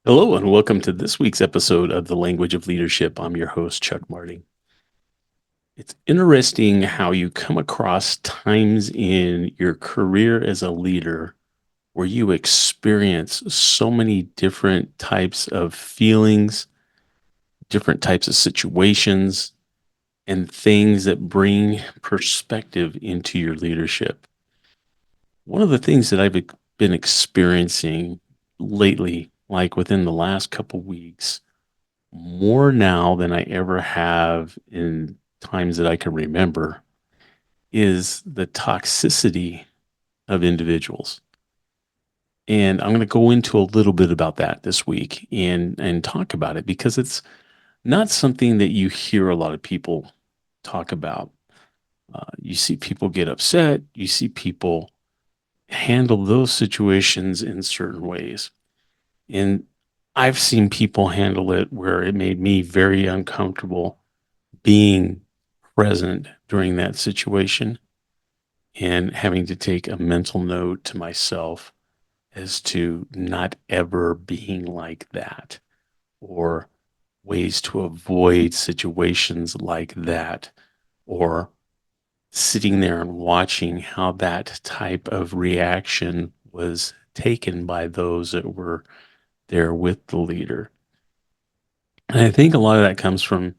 Hello, and welcome to this week's episode of The Language of Leadership. I'm your host, Chuck Marting. It's interesting how you come across times in your career as a leader where you experience so many different types of feelings, different types of situations, and things that bring perspective into your leadership. One of the things that been experiencing lately, like within the last couple weeks, more now than I ever have in times that I can remember, is the toxicity of individuals. And I'm going to go into a little bit about that this week and talk about it because it's not something that you hear a lot of people talk about. You see people get upset, you see people handle those situations in certain ways. And I've seen people handle it where it made me very uncomfortable being present during that situation and having to take a mental note to myself as to not ever being like that or ways to avoid situations like that or sitting there and watching how that type of reaction was taken by those that were there with the leader. And I think a lot of that comes from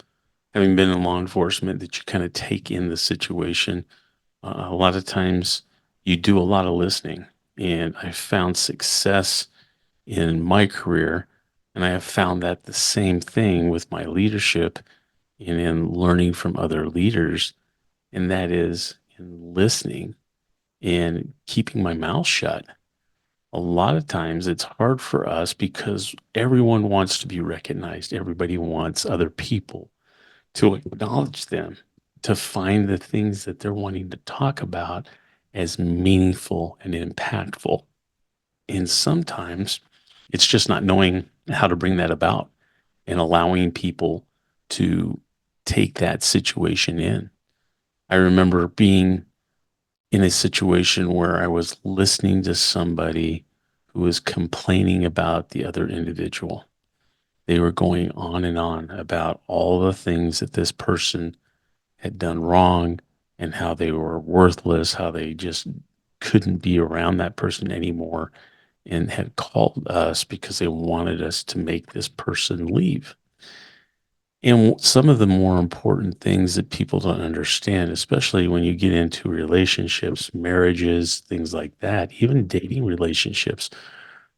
having been in law enforcement that you kind of take in the situation. A lot of times you do a lot of listening, and I found success in my career, and I have found that the same thing with my leadership and in learning from other leaders, and that is in listening and keeping my mouth shut. A lot of times it's hard for us because everyone wants to be recognized. Everybody wants other people to acknowledge them, to find the things that they're wanting to talk about as meaningful and impactful. And sometimes it's just not knowing how to bring that about and allowing people to take that situation in. I remember being in a situation where I was listening to somebody who was complaining about the other individual. They were going on and on about all the things that this person had done wrong and how they were worthless, how they just couldn't be around that person anymore, and had called us because they wanted us to make this person leave. And some of the more important things that people don't understand, especially when you get into relationships, marriages, things like that, even dating relationships,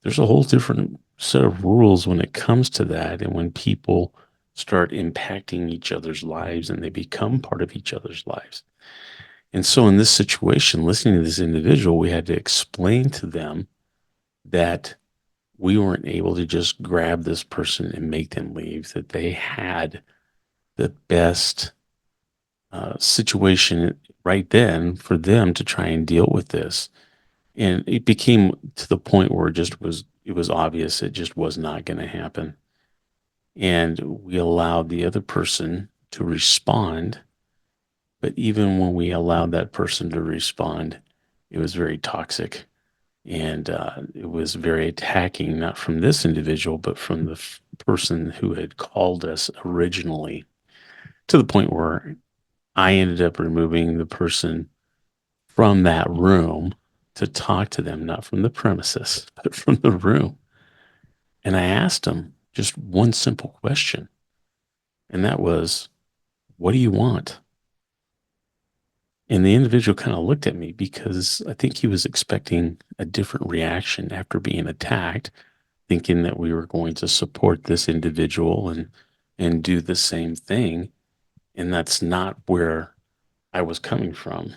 there's a whole different set of rules when it comes to that. And when people start impacting each other's lives and they become part of each other's lives. And so in this situation, listening to this individual, we had to explain to them that we weren't able to just grab this person and make them leave, that they had the best situation right then for them to try and deal with this. And it became to the point where it was obvious it just was not going to happen. And we allowed the other person to respond. But even when we allowed that person to respond, it was very toxic. And it was very attacking, not from this individual, but from the person who had called us originally, to the point where I ended up removing the person from that room to talk to them, not from the premises, but from the room. And I asked him just one simple question, and that was, "What do you want?" And the individual kind of looked at me because I think he was expecting a different reaction after being attacked, thinking that we were going to support this individual and do the same thing. And that's not where I was coming from.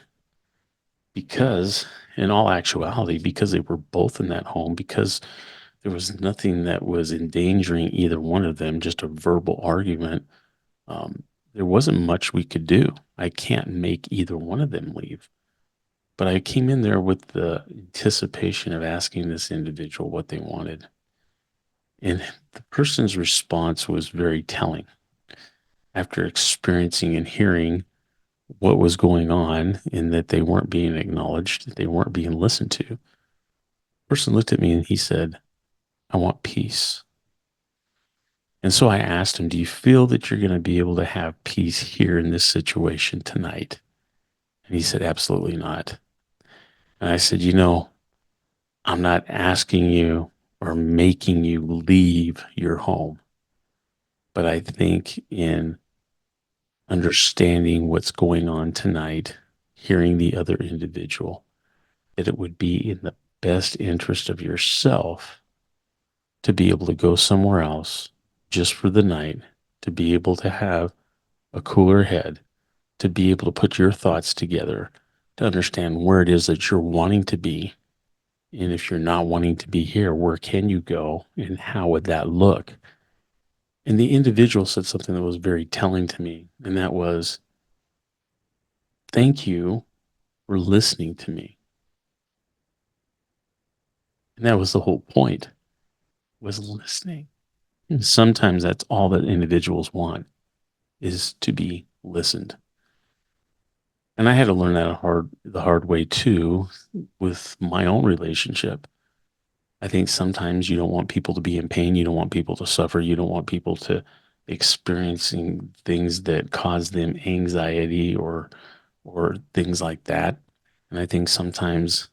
Because in all actuality, because they were both in that home, because there was nothing that was endangering either one of them, just a verbal argument. There wasn't much we could do. I can't make either one of them leave. But I came in there with the anticipation of asking this individual what they wanted. And the person's response was very telling. After experiencing and hearing what was going on and that they weren't being acknowledged, that they weren't being listened to, the person looked at me and he said, "I want peace." And so I asked him, "Do you feel that you're going to be able to have peace here in this situation tonight?" And he said, "Absolutely not." And I said, "I'm not asking you or making you leave your home, but I think in understanding what's going on tonight, hearing the other individual, that it would be in the best interest of yourself to be able to go somewhere else just for the night, to be able to have a cooler head, to be able to put your thoughts together, to understand where it is that you're wanting to be. And if you're not wanting to be here, where can you go and how would that look?" And the individual said something that was very telling to me, and that was, "Thank you for listening to me." And that was the whole point, was listening. And sometimes that's all that individuals want, is to be listened. And I had to learn that the hard way too, with my own relationship. I think sometimes you don't want people to be in pain. You don't want people to suffer. You don't want people to experiencing things that cause them anxiety or things like that. And I think sometimes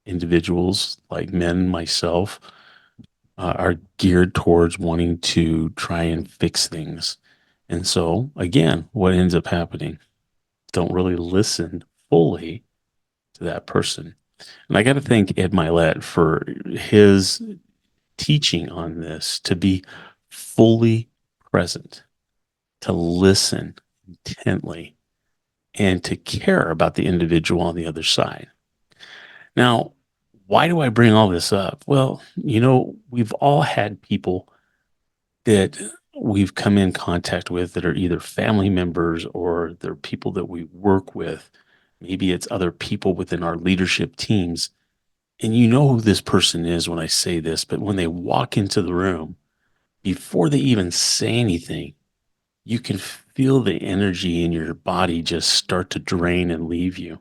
individuals like men, myself, are geared towards wanting to try and fix things. And so, again, what ends up happening? Don't really listen fully to that person. And I got to thank Ed Mylett for his teaching on this, to be fully present, to listen intently, and to care about the individual on the other side. Now, why do I bring all this up? Well, we've all had people that we've come in contact with that are either family members or they're people that we work with. Maybe it's other people within our leadership teams. And you know who this person is when I say this, but when they walk into the room, before they even say anything, you can feel the energy in your body just start to drain and leave you.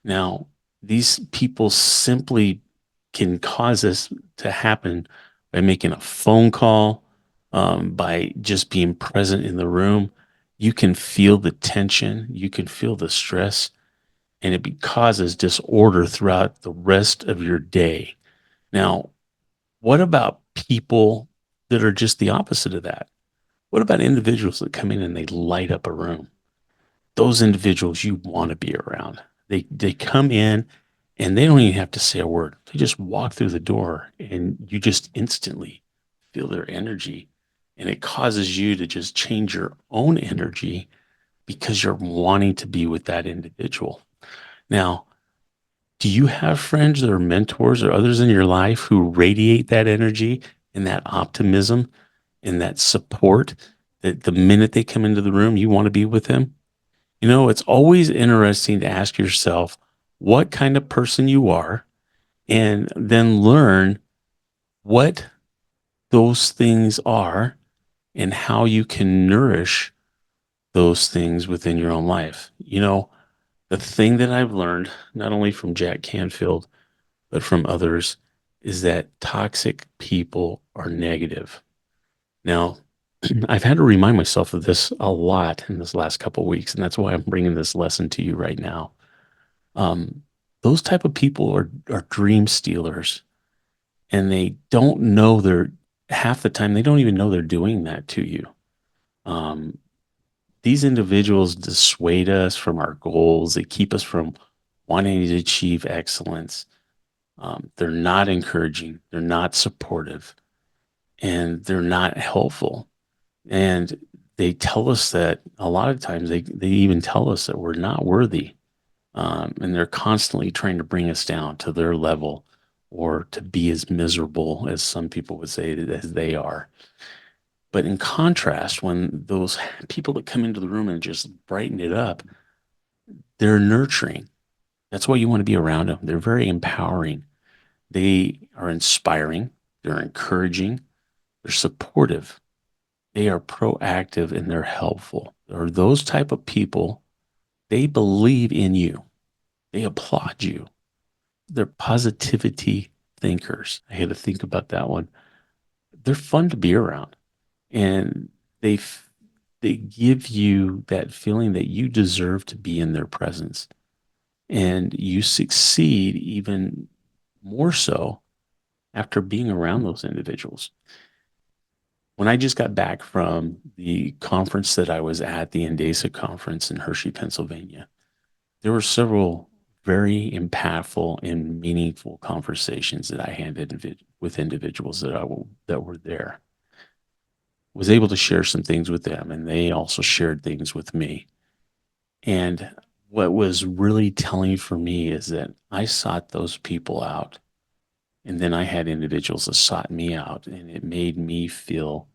Now, these people simply can cause this to happen by making a phone call, by just being present in the room. You can feel the tension, you can feel the stress, and causes disorder throughout the rest of your day. Now, what about people that are just the opposite of that? What about individuals that come in and they light up a room? Those individuals you want to be around. They come in and they don't even have to say a word. They just walk through the door and you just instantly feel their energy. And it causes you to just change your own energy because you're wanting to be with that individual. Now, do you have friends or mentors or others in your life who radiate that energy and that optimism and that support, that the minute they come into the room, you want to be with them? It's always interesting to ask yourself what kind of person you are and then learn what those things are and how you can nourish those things within your own life. The thing that I've learned, not only from Jack Canfield, but from others, is that toxic people are negative. Now, I've had to remind myself of this a lot in this last couple of weeks, and that's why I'm bringing this lesson to you right now. Um, those type of people are dream stealers, and they don't know they're half the time they don't even know they're doing that to you. Um, these individuals dissuade us from our goals. They keep us from wanting to achieve excellence. They're not encouraging. They're not supportive, and they're not helpful. And they tell us that a lot of times they even tell us that we're not worthy. And they're constantly trying to bring us down to their level or to be as miserable as some people would say as they are. But in contrast, when those people that come into the room and just brighten it up, they're nurturing. That's why you want to be around them. They're very empowering. They are inspiring. They're encouraging. They're supportive. They are proactive and they're helpful. Or those type of people, they believe in you. They applaud you. They're positivity thinkers. I had to think about that one. They're fun to be around. and they f- they give you that feeling that you deserve to be in their presence, and you succeed even more so after being around those individuals. When I just got back from the conference that I was at, the Endesa conference in Hershey, Pennsylvania, there were several very impactful and meaningful conversations that I had with individuals that were there. Was able to share some things with them, and they also shared things with me. And what was really telling for me is that I sought those people out, and then I had individuals that sought me out, and it made me feel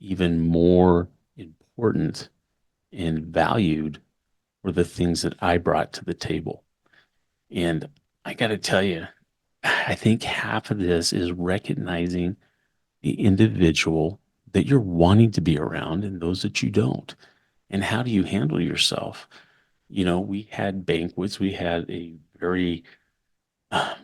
even more important and valued for the things that I brought to the table. And I got to tell you, I think half of this is recognizing the individual that you're wanting to be around and those that you don't. And how do you handle yourself? We had banquets, we had a very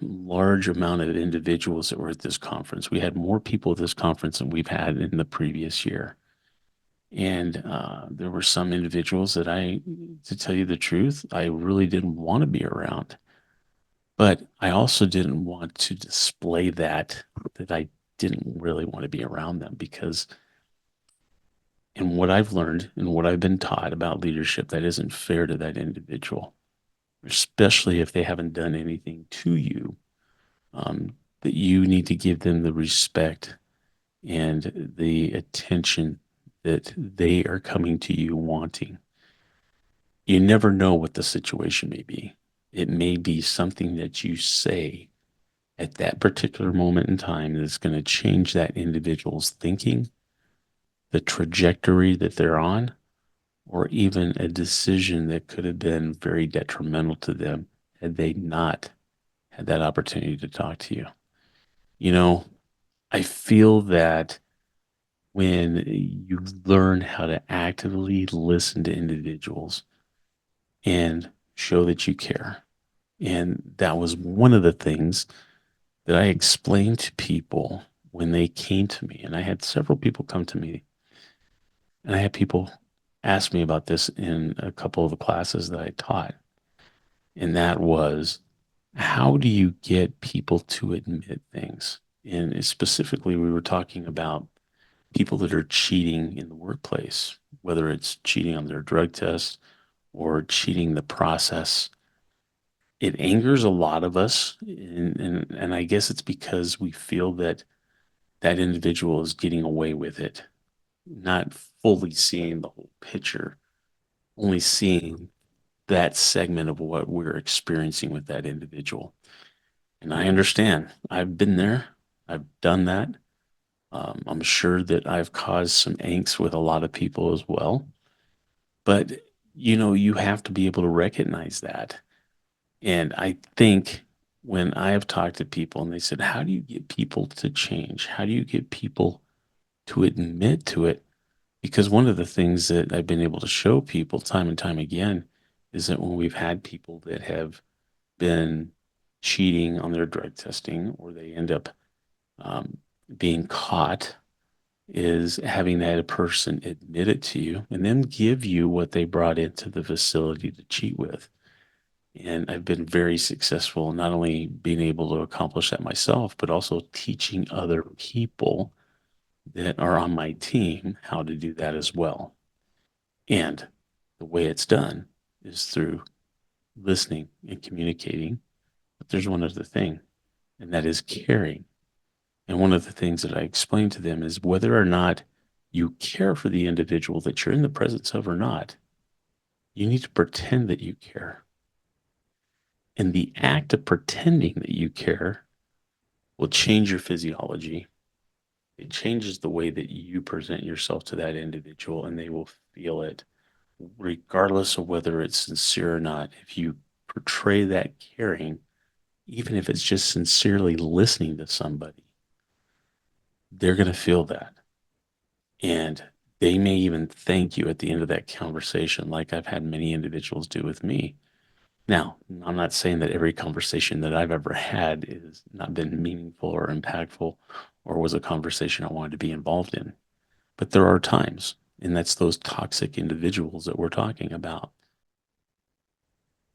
large amount of individuals that were at this conference. We had more people at this conference than we've had in the previous year. And there were some individuals that to tell you the truth, I really didn't want to be around. But I also didn't want to display that I didn't really want to be around them because in what I've learned and what I've been taught about leadership, that isn't fair to that individual, especially if they haven't done anything to you. That you need to give them the respect and the attention that they are coming to you wanting. You never know what the situation may be. It may be something that you say at that particular moment in time that's going to change that individual's thinking, the trajectory that they're on, or even a decision that could have been very detrimental to them had they not had that opportunity to talk to you. You know, I feel that when you learn how to actively listen to individuals and show that you care, and that was one of the things that I explained to people when they came to me. And I had several people come to me, and I had people ask me about this in a couple of the classes that I taught. And that was, how do you get people to admit things? And specifically, we were talking about people that are cheating in the workplace, whether it's cheating on their drug test or cheating the process. It angers a lot of us. And I guess it's because we feel that that individual is getting away with it, not fully seeing the whole picture, only seeing that segment of what we're experiencing with that individual. And I understand. I've been there. I've done that. I'm sure that I've caused some angst with a lot of people as well. But, you have to be able to recognize that. And I think when I have talked to people and they said, how do you get people to change? How do you get people to admit to it? Because one of the things that I've been able to show people time and time again is that when we've had people that have been cheating on their drug testing or they end up um, being caught, is having that person admit it to you and then give you what they brought into the facility to cheat with. And I've been very successful in not only being able to accomplish that myself, but also teaching other people that are on my team how to do that as well. And the way it's done is through listening and communicating. But there's one other thing, and that is caring. And one of the things that I explain to them is whether or not you care for the individual that you're in the presence of or not, you need to pretend that you care. And the act of pretending that you care will change your physiology. It changes the way that you present yourself to that individual, and they will feel it regardless of whether it's sincere or not. If you portray that caring, even if it's just sincerely listening to somebody, they're going to feel that. And they may even thank you at the end of that conversation, like I've had many individuals do with me. Now, I'm not saying that every conversation that I've ever had has not been meaningful or impactful or was a conversation I wanted to be involved in. But there are times, and that's those toxic individuals that we're talking about.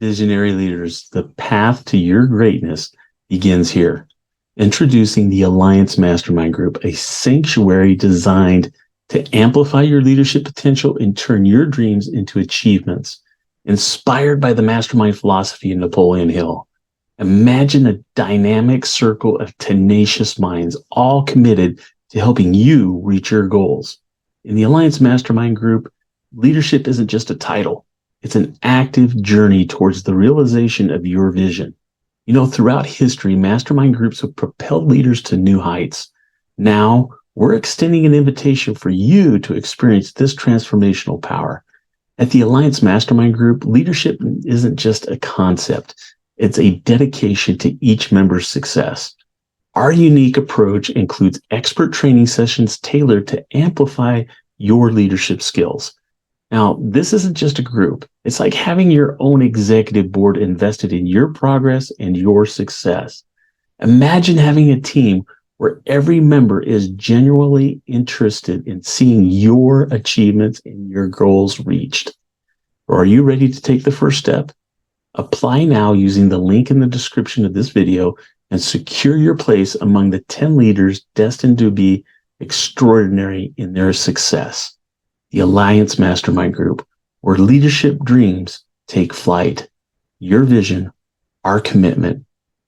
Visionary leaders, the path to your greatness begins here. Introducing the Alliance Mastermind Group, a sanctuary designed to amplify your leadership potential and turn your dreams into achievements. Inspired by the mastermind philosophy of Napoleon Hill, imagine a dynamic circle of tenacious minds, all committed to helping you reach your goals. In the Alliance Mastermind Group, leadership isn't just a title, it's an active journey towards the realization of your vision. You know, throughout history, mastermind groups have propelled leaders to new heights. Now, we're extending an invitation for you to experience this transformational power. At the Alliance Mastermind Group, leadership isn't just a concept, it's a dedication to each member's success. Our unique approach includes expert training sessions tailored to amplify your leadership skills. Now, this isn't just a group. It's like having your own executive board invested in your progress and your success. Imagine having a team where every member is genuinely interested in seeing your achievements and your goals reached. Or are you ready to take the first step? Apply now using the link in the description of this video and secure your place among the 10 leaders destined to be extraordinary in their success. The Alliance Mastermind Group, where leadership dreams take flight. Your vision, our commitment.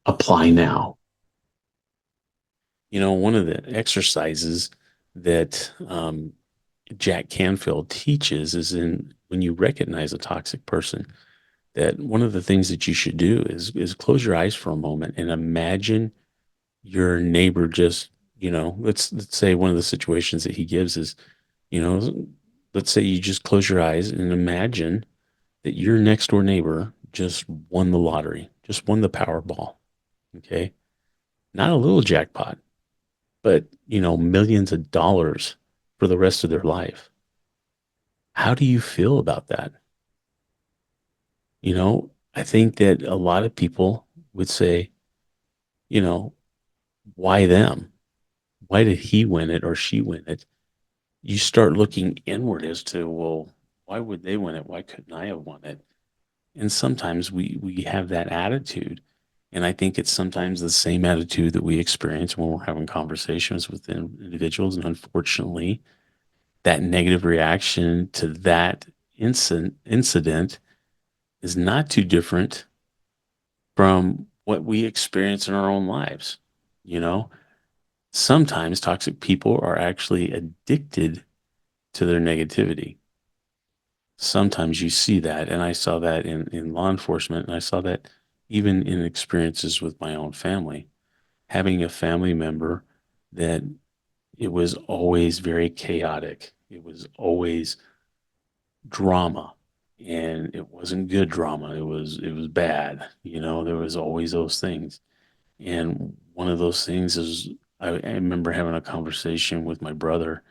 Apply now. You know, one of the exercises that Jack Canfield teaches is in when you recognize a toxic person, that one of the things that you should do is close your eyes for a moment and imagine your neighbor just, let's say one of the situations that he gives is, you know, let's say you just close your eyes and imagine that your next door neighbor just won the lottery, just won the Powerball. Okay. Not a little jackpot, but, millions of dollars for the rest of their life. How do you feel about that? I think that a lot of people would say, you know, why them? Why did he win it or she win it? You start looking inward as to, well, why would they win it? Why couldn't I have won it? And sometimes we have that attitude. And I think it's sometimes the same attitude that we experience when we're having conversations with individuals. And unfortunately, that negative reaction to that incident is not too different from what we experience in our own lives. You know, sometimes toxic people are actually addicted to their negativity. Sometimes you see that, and I saw that in law enforcement, and I saw that even in experiences with my own family, having a family member that it was always very chaotic. It was always drama, and it wasn't good drama. It was bad. There was always those things. And one of those things is I remember having a conversation with my brother,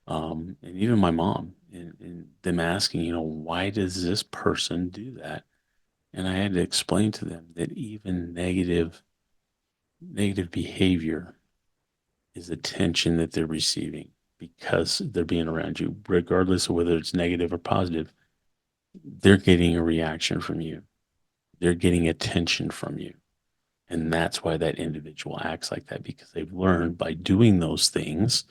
and even my mom, and them asking, why does this person do that? And I had to explain to them that even negative behavior is attention that they're receiving because they're being around you, regardless of whether it's negative or positive. They're getting a reaction from you. They're getting attention from you. And that's why that individual acts like that, because they've learned by doing those things,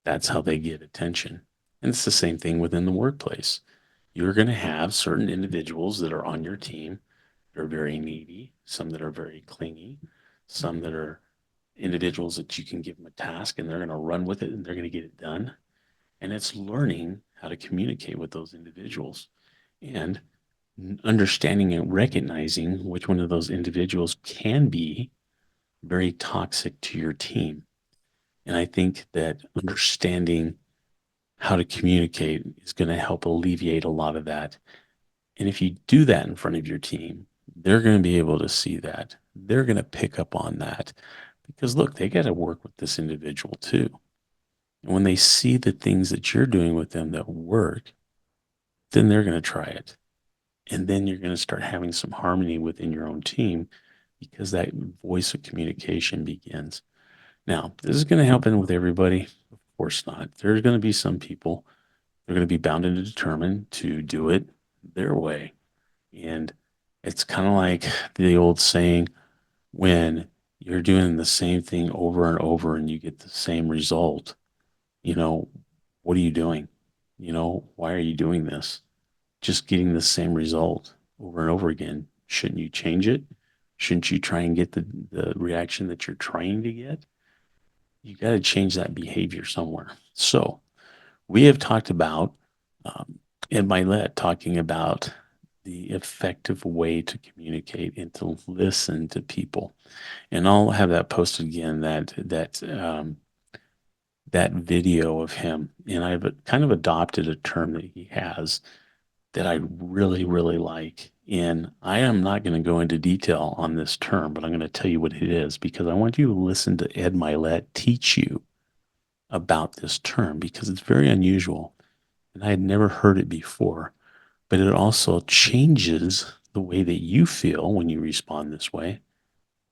that's how they get attention. And it's the same thing within the workplace. You're going to have certain individuals that are on your team that are very needy, some that are very clingy, some that are individuals that you can give them a task and they're going to run with it and they're going to get it done. And it's learning how to communicate with those individuals and understanding and recognizing which one of those individuals can be very toxic to your team. And I think that understanding how to communicate is going to help alleviate a lot of that. And if you do that in front of your team, they're going to be able to see that. They're going to pick up on that because look, they got to work with this individual too. And when they see the things that you're doing with them that work, then they're going to try it. And then you're going to start having some harmony within your own team because that voice of communication begins. Now, this is going to happen with everybody. Of course not. There's going to be some people, they're going to be bound and determined to do it their way. And it's kind of like the old saying, when you're doing the same thing over and over and you get the same result, you know, what are you doing? Why are you doing this? Just getting the same result over and over again. Shouldn't you change it? Shouldn't you try and get the reaction that you're trying to get? You got to change that behavior somewhere. So we have talked about um, Ed Mylett talking about the effective way to communicate and to listen to people. And I'll have that posted again, that video of him. And I've kind of adopted a term that he has that I really, really like. And I am not going to go into detail on this term, but I'm going to tell you what it is because I want you to listen to Ed Mylett teach you about this term because it's very unusual. And I had never heard it before, but it also changes the way that you feel when you respond this way.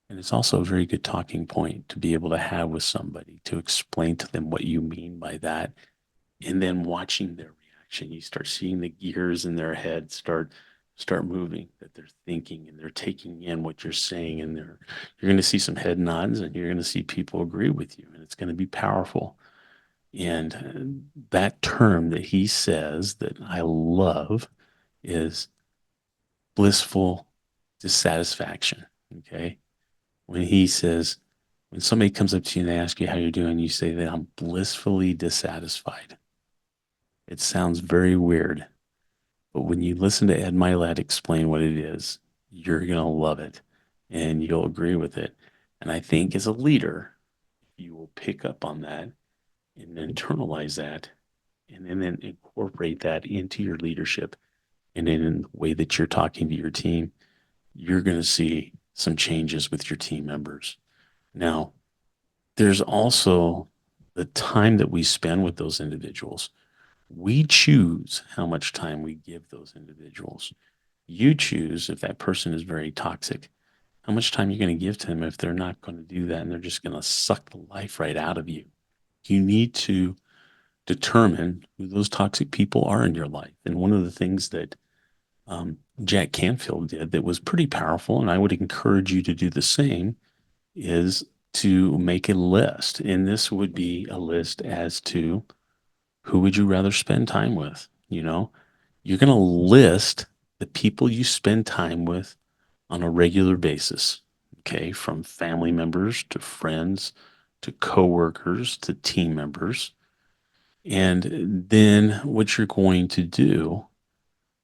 And it's also a very good talking point to be able to have with somebody to explain to them what you mean by that. And then watching their reaction, you start seeing the gears in their head start moving, that they're thinking and they're taking in what you're saying. And you're going to see some head nods and you're going to see people agree with you. And it's going to be powerful. And that term that he says that I love is blissful dissatisfaction. Okay. When he says, when somebody comes up to you and they ask you how you're doing, you say that I'm blissfully dissatisfied. It sounds very weird, but when you listen to Ed Mylett explain what it is, you're going to love it and you'll agree with it. And I think as a leader, you will pick up on that and internalize that and then incorporate that into your leadership and in the way that you're talking to your team, you're going to see some changes with your team members. Now, there's also the time that we spend with those individuals. We choose how much time we give those individuals. You choose if that person is very toxic, how much time you're going to give to them if they're not going to do that and they're just going to suck the life right out of you. You need to determine who those toxic people are in your life. And one of the things that Jack Canfield did that was pretty powerful, and I would encourage you to do the same, is to make a list. And this would be a list as to who would you rather spend time with? You're going to list the people you spend time with on a regular basis, okay, from family members to friends to coworkers to team members. And then what you're going to do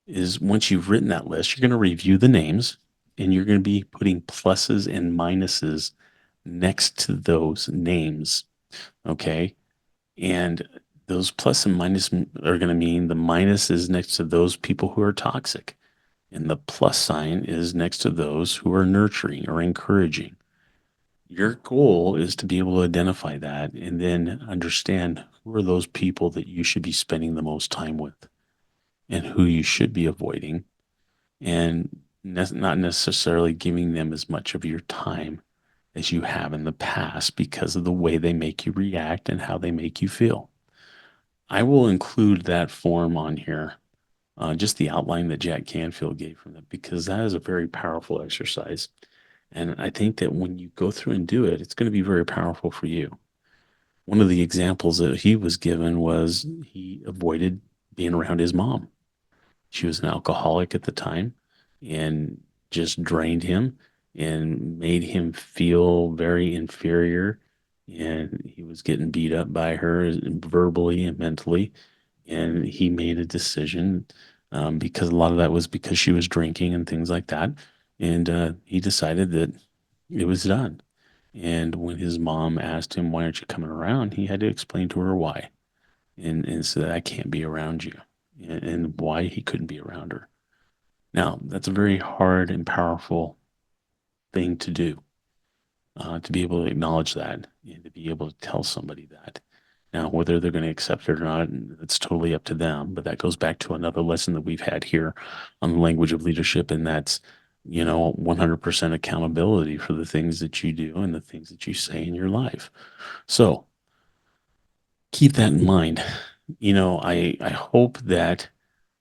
is once you've written that list, you're going to review the names and you're going to be putting pluses and minuses next to those names. Okay. And those plus and minus are going to mean the minus is next to those people who are toxic. And the plus sign is next to those who are nurturing or encouraging. Your goal is to be able to identify that and then understand who are those people that you should be spending the most time with and who you should be avoiding and not necessarily giving them as much of your time as you have in the past because of the way they make you react and how they make you feel. I will include that form on here, just the outline that Jack Canfield gave from that, because that is a very powerful exercise. And I think that when you go through and do it, it's going to be very powerful for you. One of the examples that he was given was he avoided being around his mom. She was an alcoholic at the time and just drained him and made him feel very inferior. And he was getting beat up by her verbally and mentally. And he made a decision because a lot of that was because she was drinking and things like that. And he decided that it was done. And when his mom asked him, "Why aren't you coming around?" he had to explain to her why. And so that I can't be around you and why he couldn't be around her. Now, that's a very hard and powerful thing to do, to be able to acknowledge that and to be able to tell somebody that. Now, whether they're going to accept it or not, it's totally up to them. But that goes back to another lesson that we've had here on the language of leadership, and that's 100% accountability for the things that you do and the things that you say in your life. So, keep that in mind. I hope that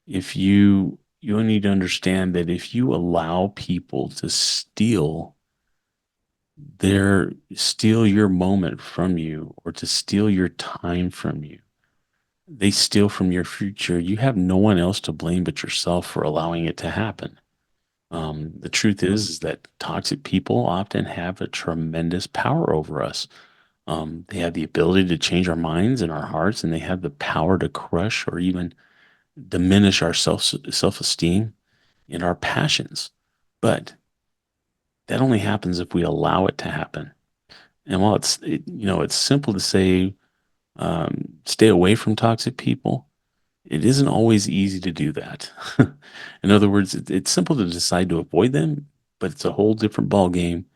if you need to understand that if you allow people to steal your moment from you or to steal your time from you, they steal from your future. You have no one else to blame but yourself for allowing it to happen. The truth is that toxic people often have a tremendous power over us. They have the ability to change our minds and our hearts, and they have the power to crush or even diminish our self esteem and our passions. But that only happens if we allow it to happen. And while it's simple to say stay away from toxic people, it isn't always easy to do that. In other words, it's simple to decide to avoid them, but it's a whole different ball game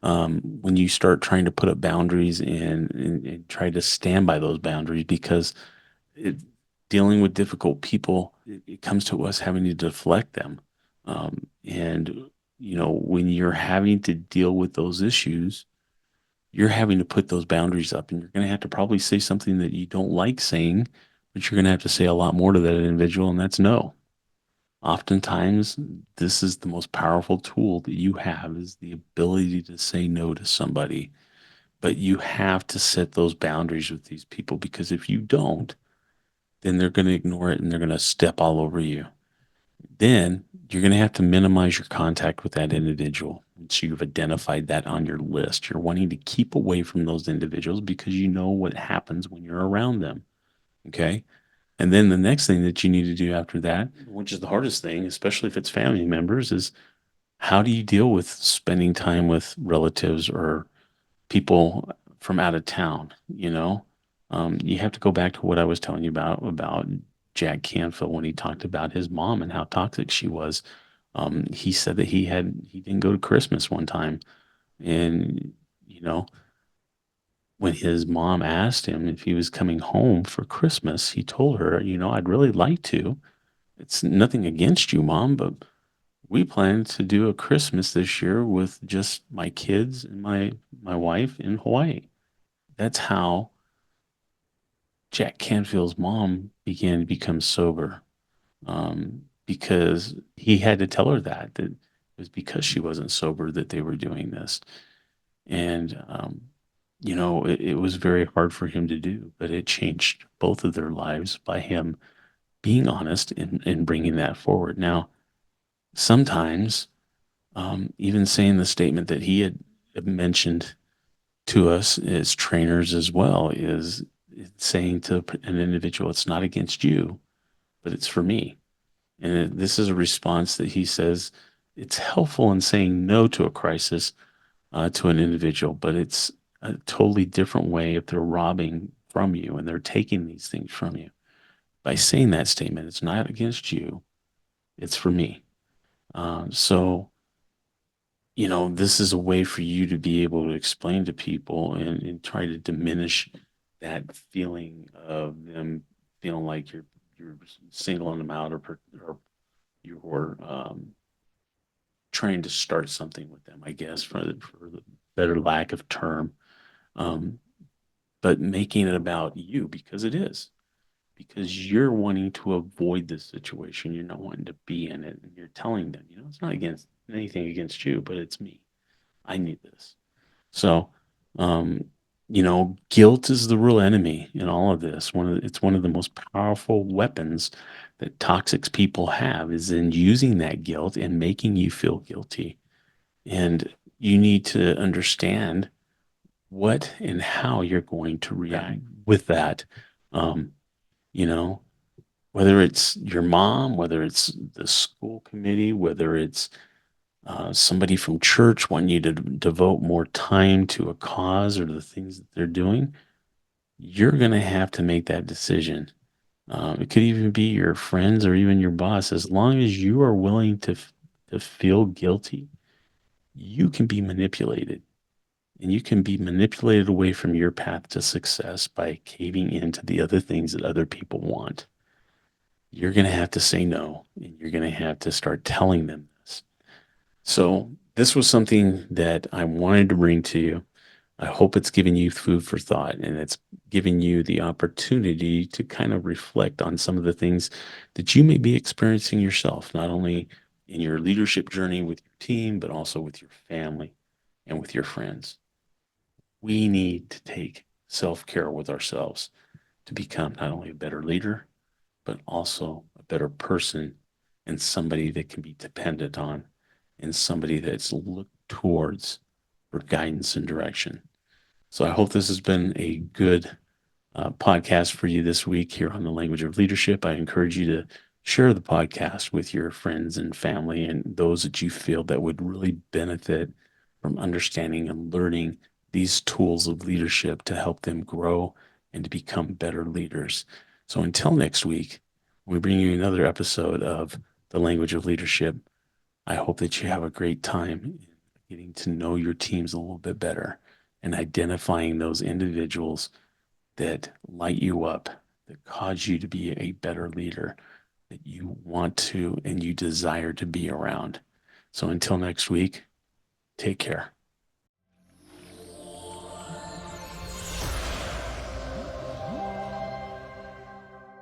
when you start trying to put up boundaries and try to stand by those boundaries because it, dealing with difficult people, it comes to us having to deflect them. And, when you're having to deal with those issues, you're having to put those boundaries up and you're going to have to probably say something that you don't like saying, but you're going to have to say a lot more to that individual, and that's no. Oftentimes, this is the most powerful tool that you have is the ability to say no to somebody. But you have to set those boundaries with these people because if you don't, then they're going to ignore it and they're going to step all over you. Then you're going to have to minimize your contact with that individual. So you've identified that on your list. You're wanting to keep away from those individuals because you know what happens when you're around them. Okay. And then the next thing that you need to do after that, which is the hardest thing, especially if it's family members, is how do you deal with spending time with relatives or people from out of town? You have to go back to what I was telling you about Jack Canfield when he talked about his mom and how toxic she was. He said that he didn't go to Christmas one time, and you know when his mom asked him if he was coming home for Christmas, he told her, I'd really like to. It's nothing against you, mom, but we plan to do a Christmas this year with just my kids and my wife in Hawaii. That's how Jack Canfield's mom began to become sober, because he had to tell her that it was because she wasn't sober that they were doing this. And, it was very hard for him to do, but it changed both of their lives by him being honest and bringing that forward. Now, sometimes, even saying the statement that he had mentioned to us as trainers as well is saying to an individual, it's not against you, but it's for me. And this is a response that he says it's helpful in saying no to a crisis to an individual, but it's a totally different way if they're robbing from you and they're taking these things from you. By saying that statement, it's not against you, it's for me. So, this is a way for you to be able to explain to people and try to diminish that feeling of them feeling like you're singling them out or you're trying to start something with them, I guess, for the better lack of term. Um, but making it about you because it is, because you're wanting to avoid this situation. You're not wanting to be in it. And you're telling them, it's not against anything against you, but it's me. I need this. So, um, guilt is the real enemy in all of this. It's one of the most powerful weapons that toxic people have is in using that guilt and making you feel guilty. And you need to understand what and how you're going to react with that. Um, you know, whether it's your mom, whether it's the school committee, whether it's somebody from church wanting you to devote more time to a cause or the things that they're doing, you're going to have to make that decision. It could even be your friends or even your boss. As long as you are willing to feel guilty, you can be manipulated. And you can be manipulated away from your path to success by caving into the other things that other people want. You're going to have to say no, and you're going to have to start telling them this. So, this was something that I wanted to bring to you. I hope it's giving you food for thought and it's giving you the opportunity to kind of reflect on some of the things that you may be experiencing yourself, not only in your leadership journey with your team, but also with your family and with your friends. We need to take self care with ourselves to become not only a better leader, but also a better person and somebody that can be dependent on and somebody that's looked towards for guidance and direction. So I hope this has been a good podcast for you this week here on the language of leadership. I encourage you to share the podcast with your friends and family and those that you feel that would really benefit from understanding and learning these tools of leadership to help them grow and to become better leaders. So until next week, we bring you another episode of the language of leadership. I hope that you have a great time getting to know your teams a little bit better and identifying those individuals that light you up, that cause you to be a better leader, that you want to and you desire to be around. So until next week, take care.